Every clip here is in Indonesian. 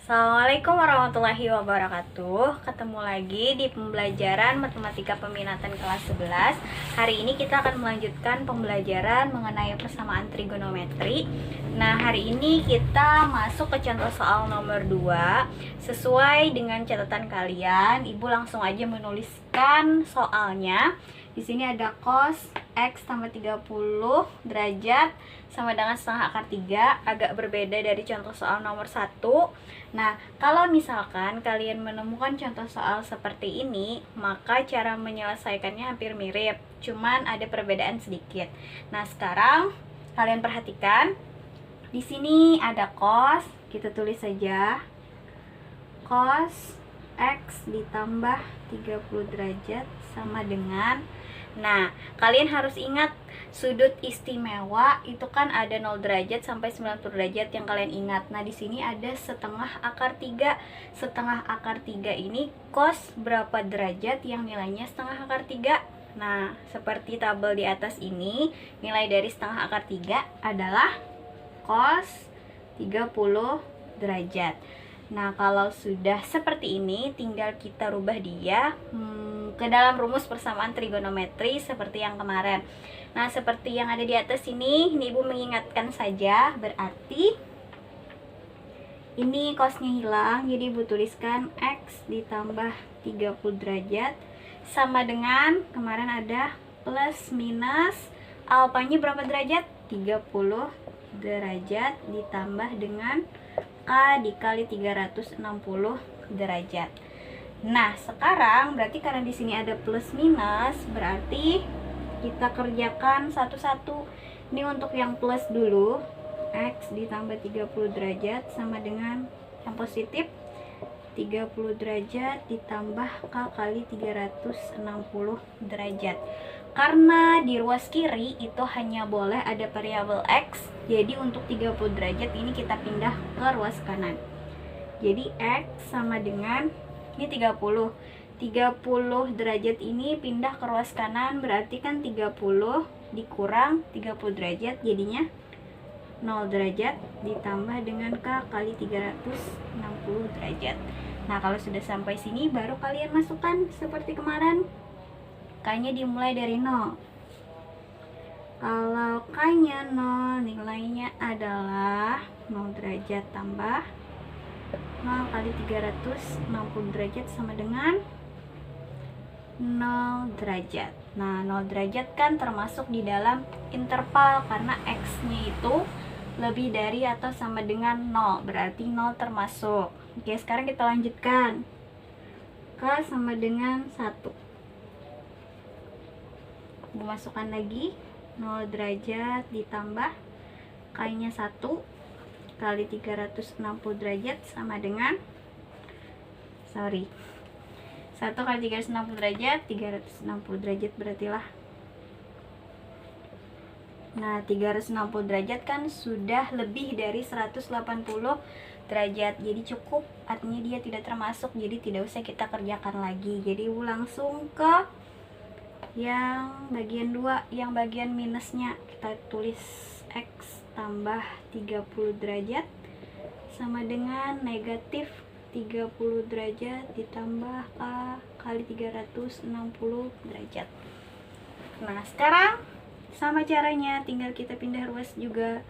Assalamualaikum warahmatullahi wabarakatuh. Ketemu lagi di pembelajaran Matematika Peminatan kelas 11. Hari ini kita akan melanjutkan pembelajaran mengenai persamaan trigonometri. Nah, hari ini kita masuk ke contoh soal nomor 2. Sesuai dengan catatan kalian, Ibu langsung aja menuliskan soalnya. Di sini ada cos X tambah 30 derajat sama dengan setengah akar 3, agak berbeda dari contoh soal nomor 1. Nah, kalau misalkan kalian menemukan contoh soal seperti ini, maka cara menyelesaikannya hampir mirip, cuman ada perbedaan sedikit. Nah, sekarang kalian perhatikan, di sini ada cos, kita tulis saja cos X ditambah 30 derajat sama dengan, nah, kalian harus ingat sudut istimewa itu kan ada 0 derajat sampai 90 derajat yang kalian ingat. Nah, di sini ada setengah akar 3. Setengah akar 3 ini cos berapa derajat yang nilainya setengah akar 3? Nah, seperti tabel di atas ini, nilai dari setengah akar 3 adalah cos 30 derajat. Nah, kalau sudah seperti ini, tinggal kita rubah dia ke dalam rumus persamaan trigonometri seperti yang kemarin. Nah, seperti yang ada di atas ini Ibu mengingatkan saja, berarti ini cosnya hilang, jadi Ibu tuliskan X ditambah 30 derajat sama dengan, kemarin ada plus minus, alfanya berapa derajat? 30 derajat ditambah dengan K dikali 360 derajat. Nah, sekarang berarti karena di sini ada plus minus, berarti kita kerjakan satu-satu. Ini untuk yang plus dulu, X ditambah 30 derajat sama dengan yang positif 30 derajat ditambah K kali 360 derajat. Karena di ruas kiri itu hanya boleh ada variabel X, jadi untuk 30 derajat ini kita pindah ke ruas kanan. Jadi X sama dengan, ini 30 derajat ini pindah ke ruas kanan, berarti kan 30 dikurang 30 derajat jadinya 0 derajat ditambah dengan K kali 360 derajat. Nah, kalau sudah sampai sini baru kalian masukkan seperti kemarin, K-nya dimulai dari 0. Kalau K-nya 0, nilainya adalah 0 derajat tambah 0 kali 360 derajat sama dengan 0 derajat. Nah, 0 derajat kan termasuk di dalam interval karena X-nya itu lebih dari atau sama dengan 0, berarti 0 termasuk. Oke, sekarang kita lanjutkan. K sama dengan 1. Masukkan lagi 0 derajat ditambah K-nya 1 kali 360 derajat sama dengan 1 kali 360 derajat 360 derajat berartilah. Nah, 360 derajat kan sudah lebih dari 180 derajat, jadi cukup, artinya dia tidak termasuk, jadi tidak usah kita kerjakan lagi. Jadi langsung ke yang bagian 2, yang bagian minusnya, kita tulis X tambah 30 derajat sama dengan negatif 30 derajat ditambah K kali 360 derajat. Nah, sekarang sama caranya, tinggal kita pindah ruas juga.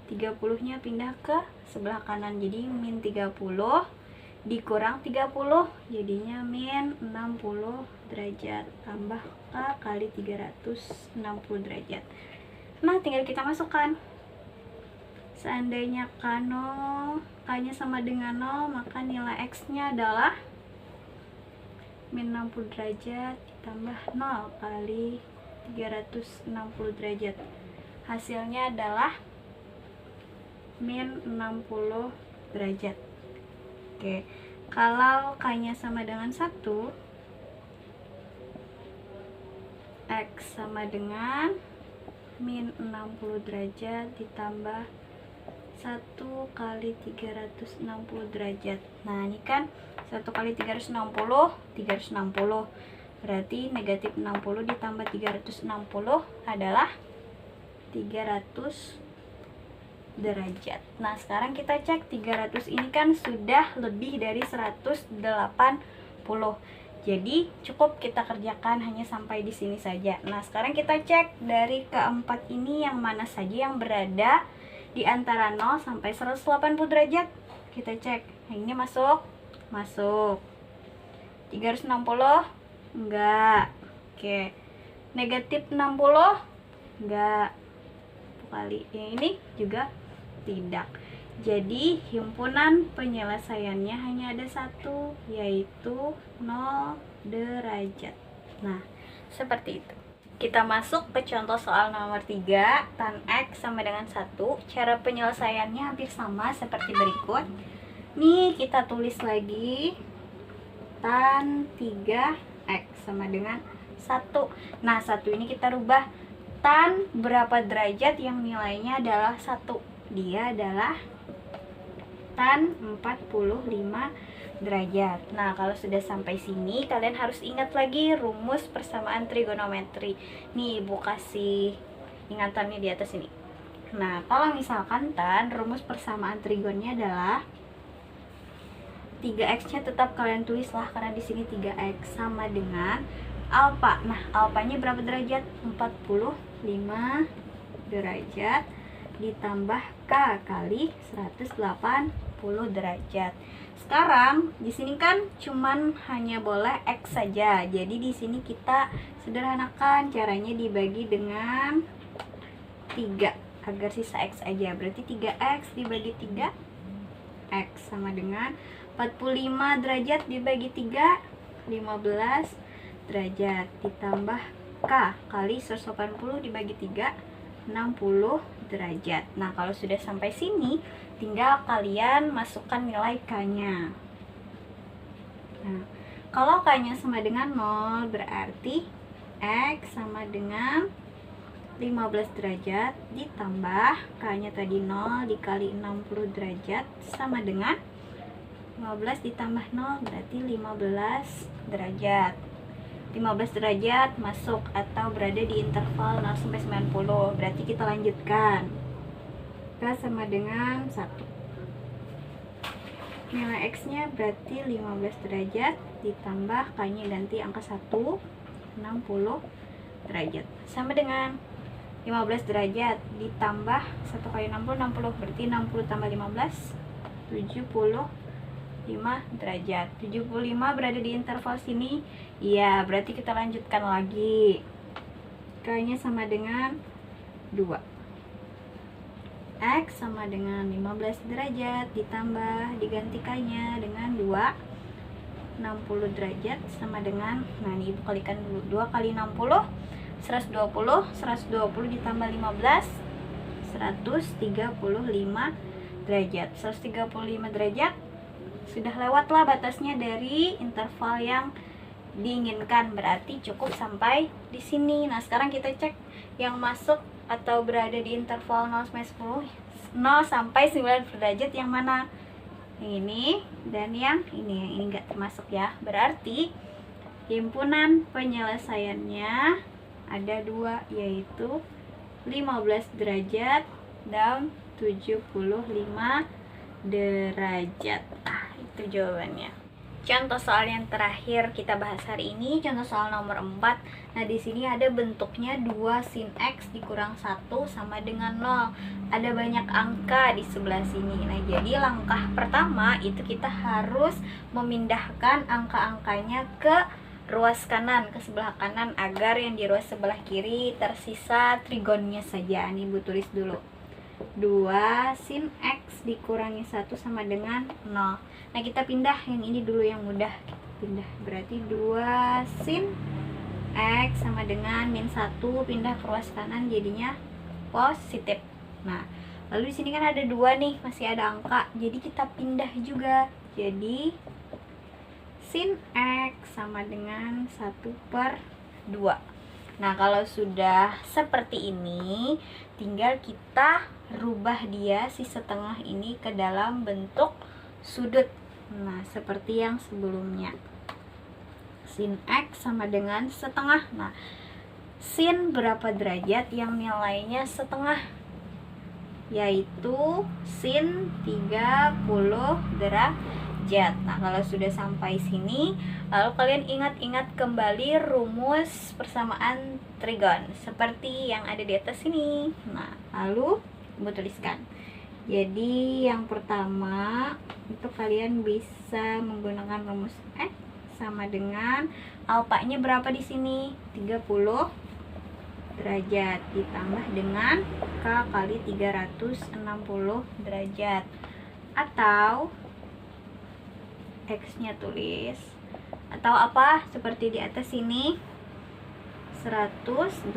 30 nya pindah ke sebelah kanan, jadi min 30 dikurang 30 jadinya min 60 derajat tambah K kali 360 derajat. Nah, tinggal kita masukkan. Seandainya K 0, K-nya sama dengan 0, maka nilai X-nya adalah min 60 derajat ditambah 0 kali 360 derajat. Hasilnya adalah min 60 derajat. Oke, kalau K-nya sama dengan 1, X sama dengan min 60 derajat ditambah 1 kali 360 derajat. Nah, ini kan 1 kali 360, berarti negatif 60 ditambah 360 adalah 360. derajat. Nah, sekarang kita cek 300 ini kan sudah lebih dari 180. Jadi, cukup kita kerjakan hanya sampai di sini saja. Nah, sekarang kita cek dari keempat ini yang mana saja yang berada di antara 0 sampai 180 derajat. Kita cek. Nah, ini masuk. Masuk. 360 enggak. Oke. Negatif 60 enggak. Kali ini juga tidak. Jadi himpunan penyelesaiannya hanya ada satu, yaitu 0 derajat. Nah, seperti itu. Kita masuk ke contoh soal nomor 3. Tan X sama dengan 1. Cara penyelesaiannya hampir sama seperti berikut. Nih, kita tulis lagi tan 3X sama dengan 1. Nah, 1 ini kita rubah tan berapa derajat yang nilainya adalah 1. Dia adalah tan 45 derajat. Nah, kalau sudah sampai sini kalian harus ingat lagi rumus persamaan trigonometri. Nih, Ibu kasih ingatannya di atas ini. Nah, kalau misalkan tan rumus persamaan trigonnya adalah 3x-nya tetap kalian tulislah karena di sini 3x sama dengan alfa. Nah, alfanya berapa derajat? 45 derajat ditambah k kali 180 derajat. Sekarang di sini kan cuman hanya boleh x saja. Jadi di sini kita sederhanakan, caranya dibagi dengan 3 agar sisa x aja. Berarti 3x dibagi 3, x sama dengan 45 derajat dibagi 3, 15 derajat ditambah k kali 180 dibagi 3, 60 derajat. Nah, kalau sudah sampai sini tinggal kalian masukkan nilai k-nya. Nah, kalau k-nya sama dengan 0 berarti x sama dengan 15 derajat ditambah k-nya tadi 0 dikali 60 derajat sama dengan 15 ditambah 0 berarti 15 derajat. 15 derajat masuk atau berada di interval 0 sampai 90. Berarti kita lanjutkan. K sama dengan 1. Nilai x-nya berarti 15 derajat ditambah k-nya ganti angka 1, 60 derajat. Sama dengan 15 derajat ditambah 1 kali 60, 60 berarti 60 tambah 15, 75 derajat. 75 berada di interval sini. Iya, berarti kita lanjutkan lagi. K-nya sama dengan 2. X sama dengan 15 derajat ditambah diganti K-nya dengan 2, 60 derajat sama dengan, nah ini Ibu kalikan dulu, 2 kali 60 120, 120 ditambah 15 135 derajat. 135 derajat sudah lewatlah batasnya dari interval yang diinginkan, berarti cukup sampai di sini. Nah, sekarang kita cek yang masuk atau berada di interval 0 sampai 10, 0 sampai 90 derajat yang mana? Yang ini dan yang ini enggak termasuk ya. Berarti himpunan penyelesaiannya ada 2, yaitu 15 derajat dan 75 derajat. Itu jawabannya. Contoh soal yang terakhir kita bahas hari ini, contoh soal nomor 4. Nah, di sini ada bentuknya 2 sin x dikurang 1 sama dengan 0. Ada banyak angka di sebelah sini. Nah, jadi langkah pertama itu kita harus memindahkan angka-angkanya ke ruas kanan, ke sebelah kanan, agar yang di ruas sebelah kiri tersisa trigonnya saja. Ini Ibu tulis dulu. 2 sin x dikurangi 1 sama dengan 0. Nah, kita pindah yang ini dulu yang mudah. Pindah. Berarti 2 sin x sama dengan min 1, pindah ke ruas kanan jadinya positif. Nah, lalu di sini kan ada 2 nih, masih ada angka. Jadi kita pindah juga. Jadi sin x sama dengan 1/2. Nah, kalau sudah seperti ini, tinggal kita rubah dia si setengah ini ke dalam bentuk sudut. Nah, seperti yang sebelumnya. Sin x sama dengan setengah. Nah, sin berapa derajat yang nilainya setengah? yaitu sin 30 derajat. Nah, kalau sudah sampai sini, lalu kalian ingat-ingat kembali rumus persamaan trigon seperti yang ada di atas sini. Nah, lalu Ibu tuliskan. Jadi yang pertama itu kalian bisa menggunakan rumus X sama dengan alfanya berapa di sini? 30 derajat ditambah dengan K kali 360 derajat, atau X nya tulis atau apa seperti di atas sini, 180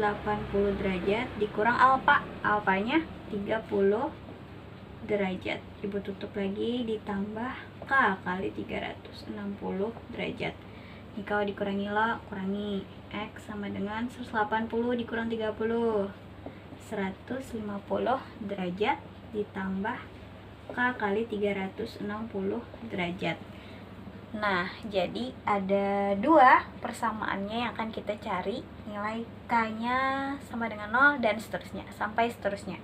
derajat dikurang alfanya 30 derajat. Ibu tutup lagi ditambah K kali 360 derajat. Ini kalau dikurangi lo, kurangi X sama dengan 180 dikurang 30, 150 derajat ditambah K kali 360 derajat. Nah, jadi ada dua persamaannya yang akan kita cari. Nilai K-nya sama dengan 0 dan seterusnya, sampai seterusnya.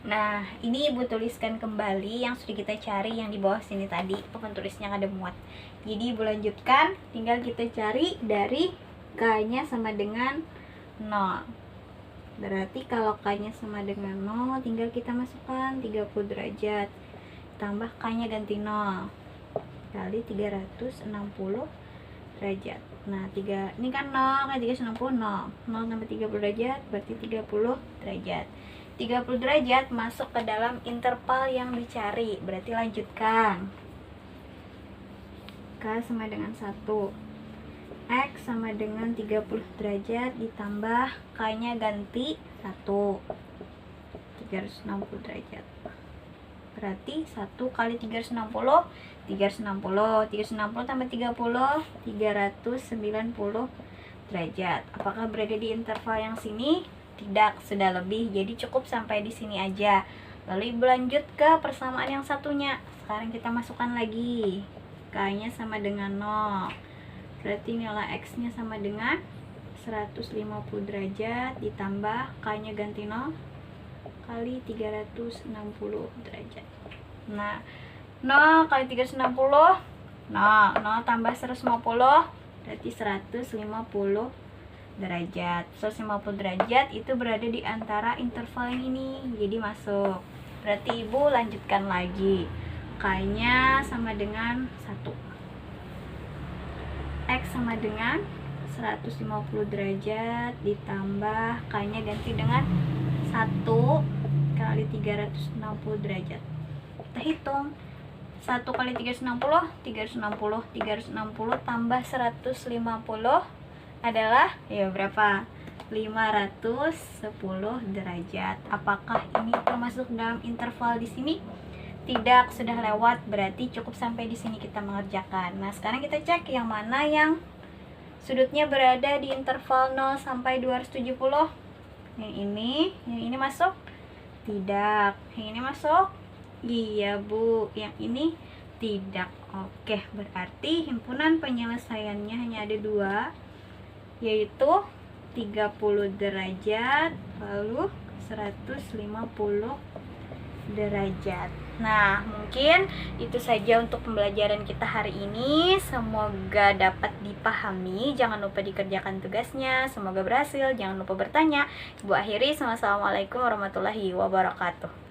Nah, ini Ibu tuliskan kembali yang sudah kita cari yang di bawah sini tadi. Papan tulisnya ada muat. Jadi Ibu lanjutkan, tinggal kita cari dari K-nya sama dengan 0. Berarti kalau K-nya sama dengan 0, tinggal kita masukkan 30 derajat. Tambah K-nya ganti 0 kali 360 derajat. Nah, ini kan 0 kan 360, 0 tambah 30 derajat berarti 30 derajat. 30 derajat masuk ke dalam interval yang dicari. Berarti lanjutkan. K sama dengan 1. X sama dengan 30 derajat ditambah K-nya ganti 1. 360 derajat. Berarti 1 kali 360 tambah 30, 390 derajat. Apakah berada di interval yang sini? Tidak, sudah lebih. Jadi cukup sampai di sini aja. Lalu Ibu lanjut ke persamaan yang satunya. Sekarang kita masukkan lagi. K-nya sama dengan 0. Berarti nilai X-nya sama dengan 150 derajat ditambah K-nya ganti 0 kali 360 derajat. Nah, 0 kali 360, 0 tambah 150 berarti 150 derajat. 150 derajat itu berada di antara interval yang ini, jadi masuk. Berarti Ibu lanjutkan lagi. K-nya sama dengan 1. X sama dengan 150 derajat ditambah K-nya ganti dengan 1 kali 360 derajat. Kita hitung. 1 kali 360 tambah 150 adalah ya berapa? 510 derajat. Apakah ini termasuk dalam interval di sini? Tidak, sudah lewat. Berarti cukup sampai di sini kita mengerjakan. Nah, sekarang kita cek yang mana yang sudutnya berada di interval 0 sampai 270. Yang ini masuk? Tidak. Yang ini masuk? Iya, Bu. Yang ini tidak. Oke, berarti himpunan penyelesaiannya hanya ada 2, yaitu 30 derajat lalu 150 derajat. Nah, mungkin itu saja untuk pembelajaran kita hari ini. Semoga dapat dipahami. Jangan lupa dikerjakan tugasnya. Semoga berhasil. Jangan lupa bertanya. Ibu akhiri. Assalamualaikum warahmatullahi wabarakatuh.